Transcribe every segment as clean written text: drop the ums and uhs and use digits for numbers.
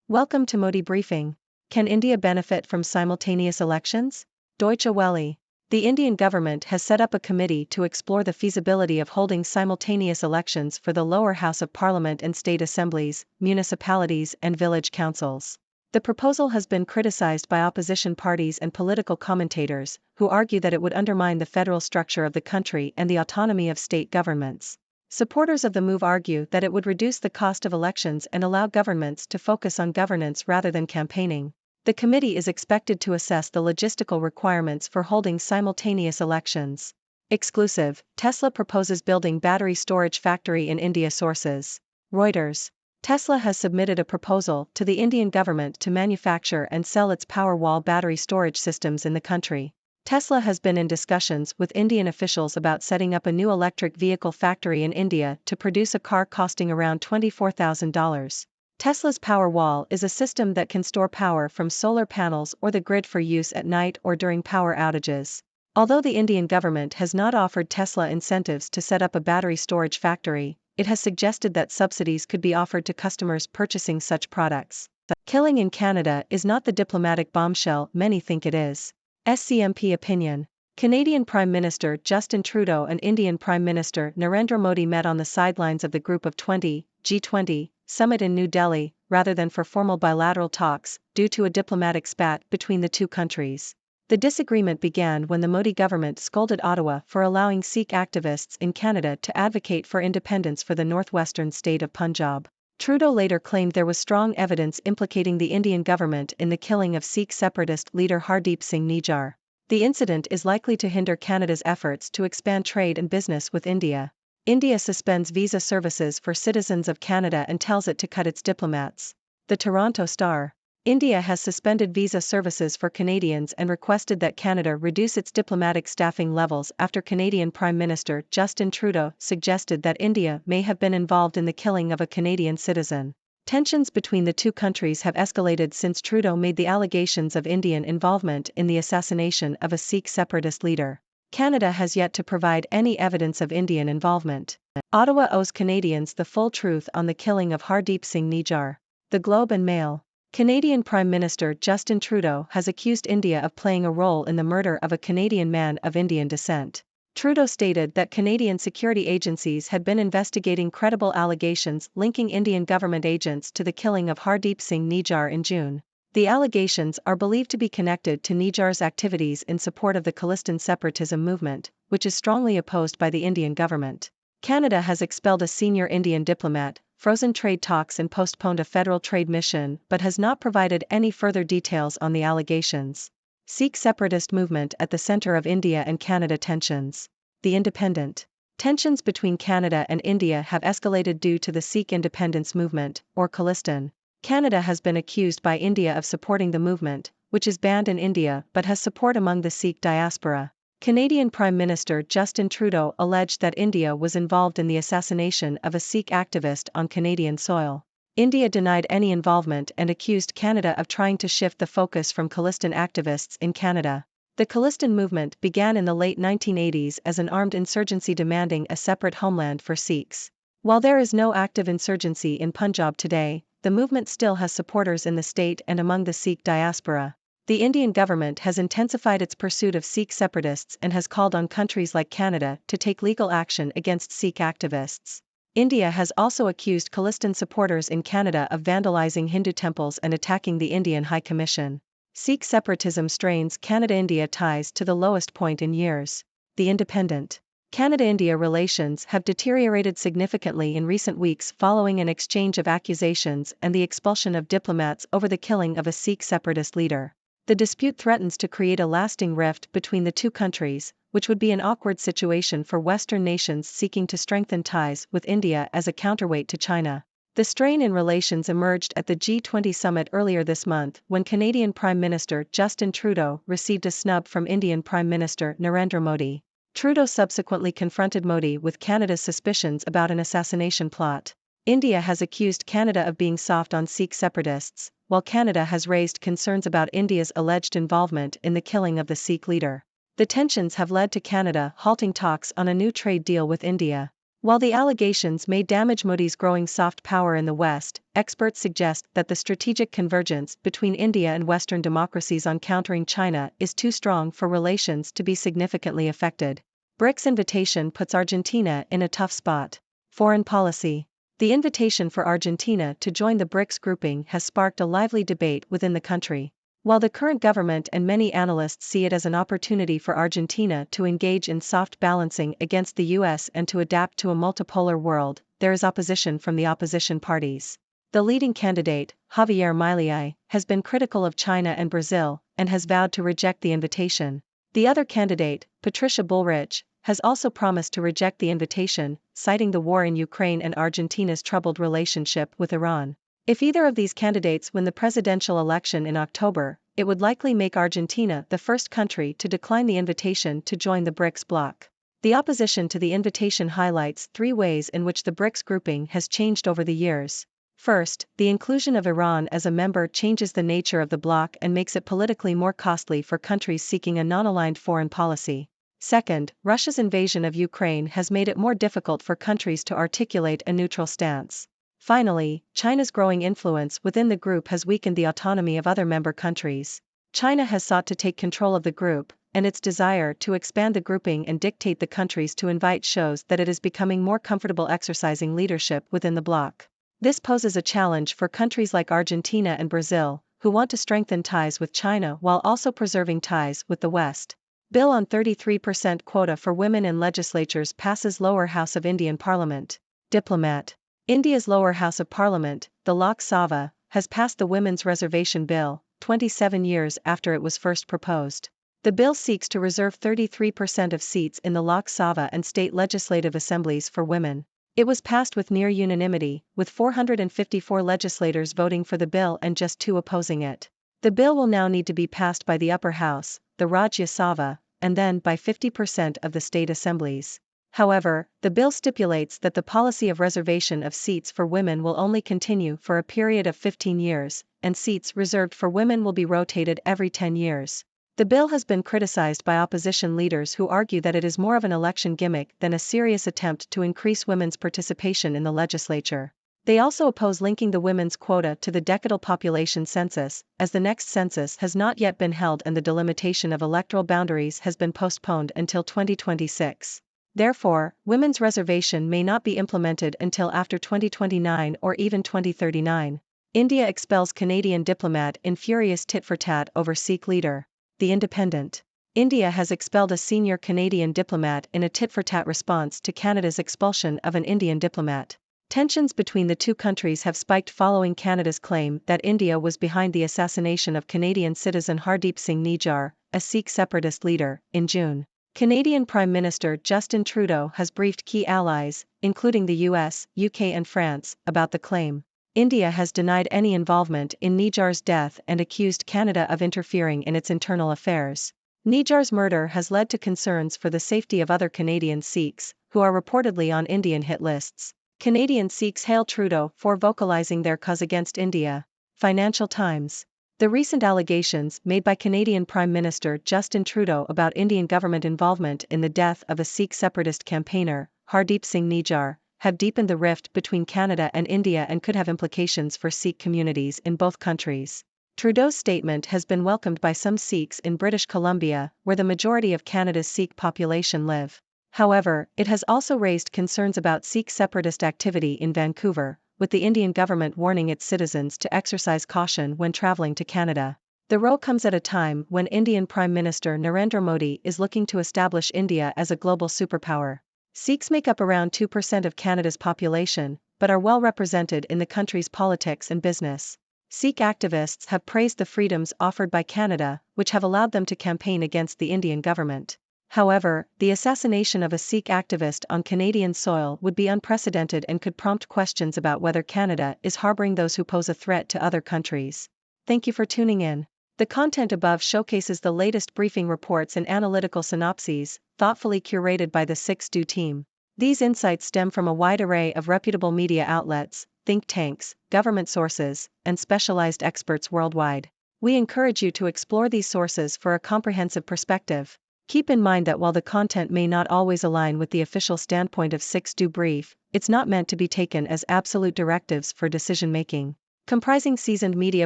Welcome to Modi Briefing. Can India benefit from simultaneous elections? Deutsche Welle. The Indian government has set up a committee to explore the feasibility of holding simultaneous elections for the lower house of parliament and state assemblies, municipalities and village councils. The proposal has been criticized by opposition parties and political commentators, who argue that it would undermine the federal structure of the country and the autonomy of state governments. Supporters of the move argue that it would reduce the cost of elections and allow governments to focus on governance rather than campaigning. The committee is expected to assess the logistical requirements for holding simultaneous elections. Exclusive: Tesla proposes building battery storage factory in India. Sources: Reuters. Tesla has submitted a proposal to the Indian government to manufacture and sell its Powerwall battery storage systems in the country. Tesla has been in discussions with Indian officials about setting up a new electric vehicle factory in India to produce a car costing around $24,000. Tesla's Powerwall is a system that can store power from solar panels or the grid for use at night or during power outages. Although the Indian government has not offered Tesla incentives to set up a battery storage factory, it has suggested that subsidies could be offered to customers purchasing such products. The killing in Canada is not the diplomatic bombshell many think it is. SCMP opinion. Canadian Prime Minister Justin Trudeau and Indian Prime Minister Narendra Modi met on the sidelines of the Group of 20, G20, summit in New Delhi, rather than for formal bilateral talks, due to a diplomatic spat between the two countries. The disagreement began when the Modi government scolded Ottawa for allowing Sikh activists in Canada to advocate for independence for the northwestern state of Punjab. Trudeau later claimed there was strong evidence implicating the Indian government in the killing of Sikh separatist leader Hardeep Singh Nijjar. The incident is likely to hinder Canada's efforts to expand trade and business with India. India suspends visa services for citizens of Canada and tells it to cut its diplomats. The Toronto Star. India has suspended visa services for Canadians and requested that Canada reduce its diplomatic staffing levels after Canadian Prime Minister Justin Trudeau suggested that India may have been involved in the killing of a Canadian citizen. Tensions between the two countries have escalated since Trudeau made the allegations of Indian involvement in the assassination of a Sikh separatist leader. Canada has yet to provide any evidence of Indian involvement. Ottawa owes Canadians the full truth on the killing of Hardeep Singh Nijjar. The Globe and Mail. Canadian Prime Minister Justin Trudeau has accused India of playing a role in the murder of a Canadian man of Indian descent. Trudeau stated that Canadian security agencies had been investigating credible allegations linking Indian government agents to the killing of Hardeep Singh Nijjar in June. The allegations are believed to be connected to Nijjar's activities in support of the Khalistan separatism movement, which is strongly opposed by the Indian government. Canada has expelled a senior Indian diplomat, frozen trade talks and postponed a federal trade mission, but has not provided any further details on the allegations. Sikh separatist movement at the center of India and Canada tensions. The Independent. Tensions between Canada and India have escalated due to the Sikh independence movement, or Khalistan. Canada has been accused by India of supporting the movement, which is banned in India but has support among the Sikh diaspora. Canadian Prime Minister Justin Trudeau alleged that India was involved in the assassination of a Sikh activist on Canadian soil. India denied any involvement and accused Canada of trying to shift the focus from Khalistan activists in Canada. The Khalistan movement began in the late 1980s as an armed insurgency demanding a separate homeland for Sikhs. While there is no active insurgency in Punjab today, the movement still has supporters in the state and among the Sikh diaspora. The Indian government has intensified its pursuit of Sikh separatists and has called on countries like Canada to take legal action against Sikh activists. India has also accused Khalistan supporters in Canada of vandalizing Hindu temples and attacking the Indian High Commission. Sikh separatism strains Canada-India ties to the lowest point in years. The Independent. Canada-India relations have deteriorated significantly in recent weeks following an exchange of accusations and the expulsion of diplomats over the killing of a Sikh separatist leader. The dispute threatens to create a lasting rift between the two countries, which would be an awkward situation for Western nations seeking to strengthen ties with India as a counterweight to China. The strain in relations emerged at the G20 summit earlier this month when Canadian Prime Minister Justin Trudeau received a snub from Indian Prime Minister Narendra Modi. Trudeau subsequently confronted Modi with Canada's suspicions about an assassination plot. India has accused Canada of being soft on Sikh separatists, while Canada has raised concerns about India's alleged involvement in the killing of the Sikh leader. The tensions have led to Canada halting talks on a new trade deal with India. While the allegations may damage Modi's growing soft power in the West, experts suggest that the strategic convergence between India and Western democracies on countering China is too strong for relations to be significantly affected. BRICS invitation puts Argentina in a tough spot. Foreign policy. The invitation for Argentina to join the BRICS grouping has sparked a lively debate within the country. While the current government and many analysts see it as an opportunity for Argentina to engage in soft balancing against the US and to adapt to a multipolar world, there is opposition from the opposition parties. The leading candidate, Javier Milei, has been critical of China and Brazil, and has vowed to reject the invitation. The other candidate, Patricia Bullrich, has also promised to reject the invitation, citing the war in Ukraine and Argentina's troubled relationship with Iran. If either of these candidates win the presidential election in October, it would likely make Argentina the first country to decline the invitation to join the BRICS bloc. The opposition to the invitation highlights three ways in which the BRICS grouping has changed over the years. First, the inclusion of Iran as a member changes the nature of the bloc and makes it politically more costly for countries seeking a non-aligned foreign policy. Second, Russia's invasion of Ukraine has made it more difficult for countries to articulate a neutral stance. Finally, China's growing influence within the group has weakened the autonomy of other member countries. China has sought to take control of the group, and its desire to expand the grouping and dictate the countries to invite shows that it is becoming more comfortable exercising leadership within the bloc. This poses a challenge for countries like Argentina and Brazil, who want to strengthen ties with China while also preserving ties with the West. Bill on 33% quota for women in legislatures passes lower house of Indian Parliament. Diplomat. India's lower house of parliament, the Lok Sabha, has passed the Women's Reservation Bill, 27 years after it was first proposed. The bill seeks to reserve 33% of seats in the Lok Sabha and state legislative assemblies for women. It was passed with near unanimity, with 454 legislators voting for the bill and just 2 opposing it. The bill will now need to be passed by the upper house, the Rajya Sabha, and then by 50% of the state assemblies. However, the bill stipulates that the policy of reservation of seats for women will only continue for a period of 15 years, and seats reserved for women will be rotated every 10 years. The bill has been criticized by opposition leaders who argue that it is more of an election gimmick than a serious attempt to increase women's participation in the legislature. They also oppose linking the women's quota to the decadal population census, as the next census has not yet been held and the delimitation of electoral boundaries has been postponed until 2026. Therefore, women's reservation may not be implemented until after 2029 or even 2039. India expels Canadian diplomat in furious tit-for-tat over Sikh leader. The Independent. India has expelled a senior Canadian diplomat in a tit-for-tat response to Canada's expulsion of an Indian diplomat. Tensions between the two countries have spiked following Canada's claim that India was behind the assassination of Canadian citizen Hardeep Singh Nijjar, a Sikh separatist leader, in June. Canadian Prime Minister Justin Trudeau has briefed key allies, including the US, UK and France, about the claim. India has denied any involvement in Nijjar's death and accused Canada of interfering in its internal affairs. Nijjar's murder has led to concerns for the safety of other Canadian Sikhs, who are reportedly on Indian hit lists. Canadian Sikhs hail Trudeau for vocalizing their cause against India. Financial Times. The recent allegations made by Canadian Prime Minister Justin Trudeau about Indian government involvement in the death of a Sikh separatist campaigner, Hardeep Singh Nijjar, have deepened the rift between Canada and India and could have implications for Sikh communities in both countries. Trudeau's statement has been welcomed by some Sikhs in British Columbia, where the majority of Canada's Sikh population live. However, it has also raised concerns about Sikh separatist activity in Vancouver, with the Indian government warning its citizens to exercise caution when travelling to Canada. The row comes at a time when Indian Prime Minister Narendra Modi is looking to establish India as a global superpower. Sikhs make up around 2% of Canada's population, but are well represented in the country's politics and business. Sikh activists have praised the freedoms offered by Canada, which have allowed them to campaign against the Indian government. However, the assassination of a Sikh activist on Canadian soil would be unprecedented and could prompt questions about whether Canada is harboring those who pose a threat to other countries. Thank you for tuning in. The content above showcases the latest briefing reports and analytical synopses, thoughtfully curated by the 6Do team. These insights stem from a wide array of reputable media outlets, think tanks, government sources, and specialized experts worldwide. We encourage you to explore these sources for a comprehensive perspective. Keep in mind that while the content may not always align with the official standpoint of 6Do Brief, it's not meant to be taken as absolute directives for decision-making. Comprising seasoned media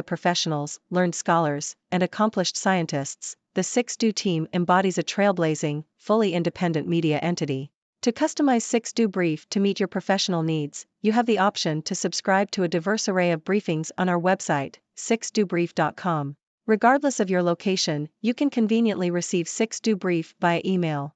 professionals, learned scholars, and accomplished scientists, the 6Do team embodies a trailblazing, fully independent media entity. To customize 6Do Brief to meet your professional needs, you have the option to subscribe to a diverse array of briefings on our website, 6dobrief.com. Regardless of your location, you can conveniently receive 6Do Brief via email.